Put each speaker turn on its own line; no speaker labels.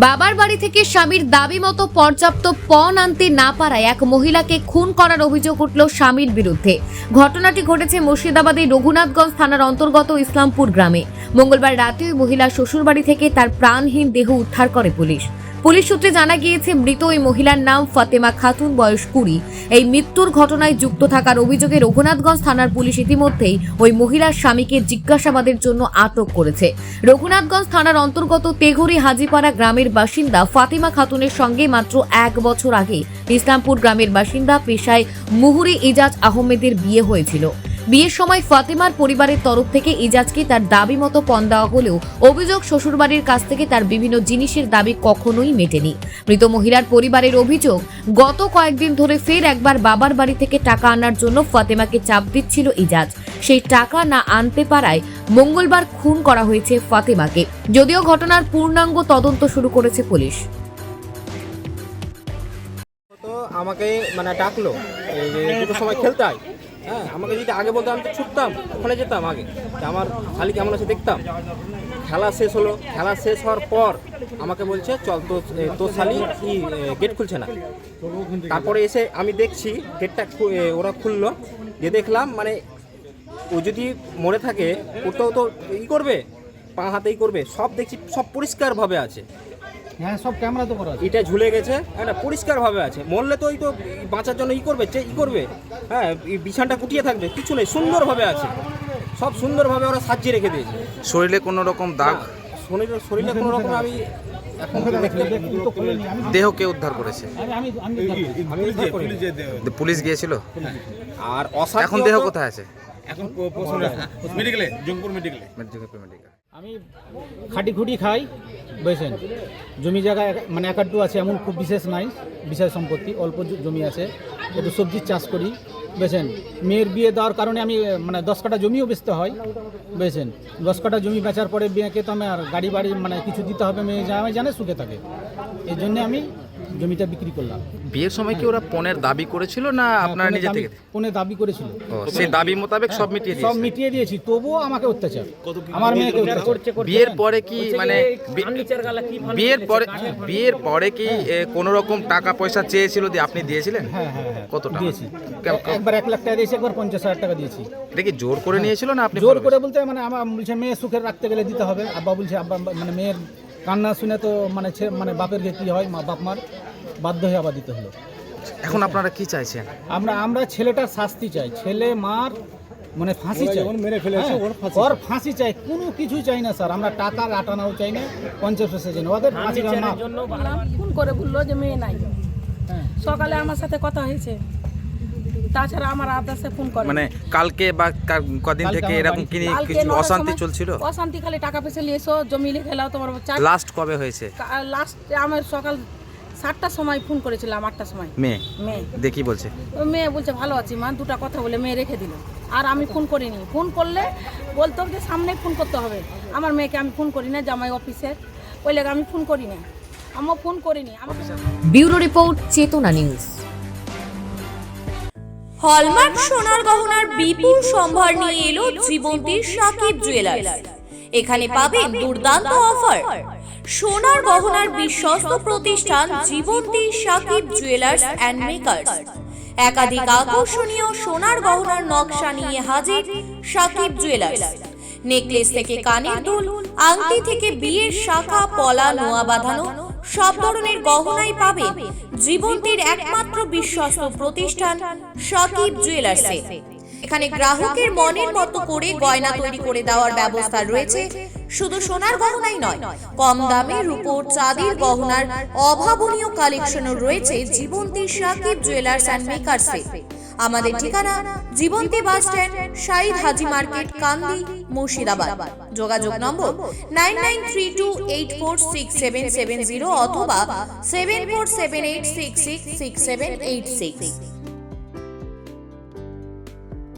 বাবার বাড়ি থেকে স্বামীর দাবি মতো পর্যাপ্ত পণ আনতে না পারায় এক মহিলাকে খুন করার অভিযোগ উঠল স্বামীর বিরুদ্ধে। ঘটনাটি ঘটেছে মুর্শিদাবাদের রঘুনাথগঞ্জ থানার অন্তর্গত ইসলামপুর গ্রামে। মঙ্গলবার রাতে ওই মহিলা শ্বশুরবাড়ি থেকে তার প্রাণহীন দেহ উদ্ধার করে পুলিশ। পুলিশ সূত্রে জানা গিয়েছে, মৃত ওই মহিলার নাম ফাতেমা খাতুন, বয়স 20। এই মৃত্যুর ঘটনায় যুক্ত থাকার অভিযোগে রঘুনাথগঞ্জ থানার পুলিশ ইতিমধ্যেই ওই মহিলার স্বামীকে জিজ্ঞাসাবাদের জন্য আটক করেছে। রঘুনাথগঞ্জ থানার অন্তর্গত তেঘরি হাজিপাড়া গ্রামের বাসিন্দা ফাতেমা খাতুনের সঙ্গে মাত্র 1 বছর আগে ইসলামপুর গ্রামের বাসিন্দা পেশায় মুহুরী ইজাজ আহমেদের বিয়ে হয়েছিল। বিয়ের সময় ফাতেমার পরিবারের তরফ থেকে ইজাজকে তার দাবি মতো পণ দেওয়া হলেও অভিযোগ শ্বশুরবাড়ির কাছ থেকে তার বিভিন্ন জিনিসের দাবি কখনোই মেটেনি। মৃত মহিলার পরিবারের অভিযোগ, গত কয়েকদিন ধরে ফের একবার বাবার বাড়ি থেকে টাকা আনার জন্য ফাতেমাকে চাপ দিচ্ছিল ইজাজ। সেই টাকা না আনতে পারায় মঙ্গলবার খুন করা হয়েছে ফাতেমাকে। যদিও ঘটনার পূর্ণাঙ্গ তদন্ত শুরু করেছে পুলিশ।
তো আমাকে ডাকলো এই যে দুটোর সময় খেলতে হয়। হ্যাঁ, আমাকে যদি আগে বলতো আমি তো ছুটতাম, ওখানে যেতাম আগে, আমার শালি কেমন আছে দেখতাম। খেলা শেষ হলো, খেলা শেষ হওয়ার পর আমাকে বলছে চল তোর শালি গেট খুলছে না। তারপরে এসে আমি দেখছি গেটটা ওরা খুললো, যে দেখলাম ও যদি মরে থাকে ওটাও তো করবে, পা হাতেই করবে, সব দেখছি সব পরিষ্কারভাবে আছে।
হ্যাঁ, সব ক্যামেরা তো করা আছে,
এটা ঝুলে গেছে, একটা পরিষ্কারভাবে আছে। মরলে তো বাঁচার জন্য করবে, হ্যাঁ, বিছানটা কুটিয়ে থাকবে, কিছু নেই, সুন্দরভাবে আছে, সব সুন্দরভাবে ওরা সাজিয়ে রেখে দিয়েছে।
শরীরে কোনো রকম দাগ?
শরীরে কোনো রকম আমি এখন
দেহ কে উদ্ধার করেছে? পুলিশ গিয়েছিল।
আর
এখন দেহ কোথায় আছে?
এখন মেডিকেলে, জঙ্গপুর মেডিকেলে।
আমি খাটি খুঁটি খাই, বুঝেছেন। জমি জায়গা একাড্ডু আছে, এমন খুব বিশেষ নাই, বিশেষ সম্পত্তি অল্প জমি আছে, একটু সবজির চাষ করি, বুঝেছেন। মেয়ের বিয়ে দেওয়ার কারণে আমি 10 কাঠা জমিও বেচতে হয়, বুঝেছেন। 10 কাঠা জমি বেচার পরে বিয়েকে তো আমি আর গাড়ি বাড়ি কিছু দিতে হবে, মেয়ে জানে সুখে থাকে, এই জন্যে আমি জমিটা বিক্রি করলাম।
বিয়ের সময় কি ওরা পণের দাবি করেছিল না আপনারা নিজে থেকে?
পণের দাবি করেছিল,
সেই দাবি মোতাবেক সব মিটিয়ে
দিয়েছি, তবুও আমাকে অত্যাচার, আমার মেয়েকে অত্যাচার।
বিয়ের পরে কি বিয়ের পরে কি কোনো রকম টাকা পয়সা চেয়েছিল, দিয়ে আপনি দিয়েছিলেন?
হ্যাঁ,
কত টাকা
দিয়েছি? একবার 1 লাখ টাকা দিয়েছি, একবার 50,000 টাকা দিয়েছি।
এটা কি জোর করে নিয়েছিল না আপনি?
জোর করে বলতে আমার বলছে মেয়ে সুখে রাখতে গেলে দিতে হবে। আব্বা বলছে, আব্বা মেয়ের কান্না শুনে তো বাপের কি হয়, বাপ মার বাধ্য হয়ে আবার দিতে হলো।
এখন আপনারা কি চাইছেন?
আমরা ছেলেটার শাস্তি চাই, ছেলে মার ফাঁসি চাই, ওর ফাঁসি চাই, কোনো কিছু চাই না স্যার। আমরা টাকা আটানাও চাই না, 50 পয়সা চাই না, ওদের ফাঁসি
জন্য ফোন করে বললো যে মেয়ে নাই। সকালে আমার সাথে কথা হয়েছে, তাছাড়া আমার আদাসে ফোন করে
কালকে বা কদিন থেকে এরকম কিছু অশান্তি চলছিল?
অশান্তি খালি টাকা পয়সা নিয়ে এসো, জমি লিখে নাও তোমার।
লাস্ট কবে হয়েছে?
লাস্ট আমার সকাল 7টার সময় ফোন করেছিলাম, 8টার সময়।
মেয়ে দেখি বলছে,
মেয়ে বলছে ভালো আছি মা, 2টা কথা বলে মেয়ে রেখে দিল। আর আমি ফোন করিনি, ফোন করলে বলতো যে সামনে ফোন করতে হবে। আমার মেয়েকে আমি ফোন করি না, জামাই অফিসের, ওই লেগে আমি ফোন করি না, আমিও ফোন করিনি।
ব্যুরো রিপোর্ট, চেতনা নিউজ।
হলমার্ক সোনার গহনার বিপুল সম্ভার নিয়ে এলো জীবন্তীর সাকিব জুয়েলার্স। এখানে পাবেন দুর্দান্ত অফার। সোনার গহনার বিশ্বস্ত প্রতিষ্ঠান জীবন্তী সাকিব জুয়েলার্স অ্যান্ড মেকার্স। একাধিক আকর্ষণীয় সোনার গহনার নকশা নিয়ে হাজির সাকিব জুয়েলার্স। নেকলেস থেকে কানের দুল, আংটি থেকে বিয়ের শাখা, পলা, নোয়া বাঁধানো সব ধরনের গহনাই পাবেন জীবন্তীর একমাত্র বিশ্বস্ত প্রতিষ্ঠান সাকিব জুয়েলার্সে। এখানে গ্রাহকের মনের মতো করে গয়না তৈরি করে দেওয়ার ব্যবস্থা রয়েছে। শুধু সোনার গহনাই নয়, কম দামে রূপোর, চাঁদির গহনার অভাবনীয় কালেকশনও রয়েছে জীবন্তী সাকিব জুয়েলার্স অ্যান্ড মেকার্সে। আমাদের ঠিকানা জীবন্তী বাস স্ট্যান্ড, শাহিদ হাজি মার্কেট, কান্দি, মুর্শিদাবাদ। যোগাযোগ নম্বর 9932846770 অথবা 7478666786।